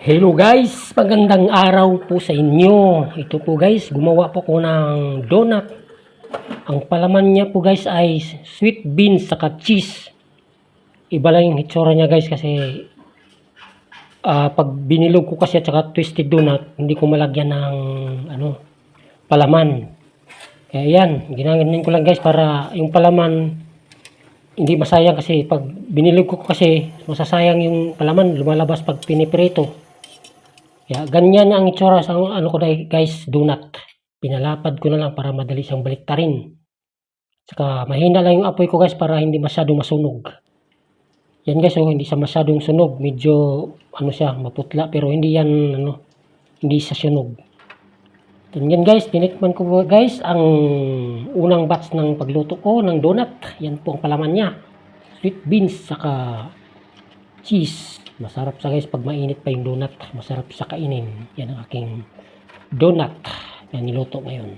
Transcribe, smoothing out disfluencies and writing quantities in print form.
Hello guys, magandang araw po sa inyo. Ito po guys, gumawa po ko ng donut. Ang palaman niya po guys ay sweet beans saka cheese. Iba lang yung hitsura niya guys kasi pag binilog ko kasi at saka twisted donut, hindi ko malagyan ng palaman. Kaya yan, ginaganin ko lang guys para yung palaman hindi masayang kasi pag binilog ko kasi masasayang yung palaman, lumalabas pag piniprito. Kaya ganyan ang itsura sa ko guys, donut. Pinalapad ko na lang para madali siyang baliktarin. Saka mahina lang yung apoy ko guys para hindi masyadong masunog. Yan guys, hindi siya masyadong sunog. Medyo siya, maputla pero hindi yan hindi siya sunog. Yan guys, tinikman ko guys ang unang batch ng pagluto ko ng donut. Yan po ang palaman niya. Sweet beans saka cheese. Masarap sa guys pag mainit pa yung donut. Masarap sa kainin. Yan ang aking donut na niluto ngayon.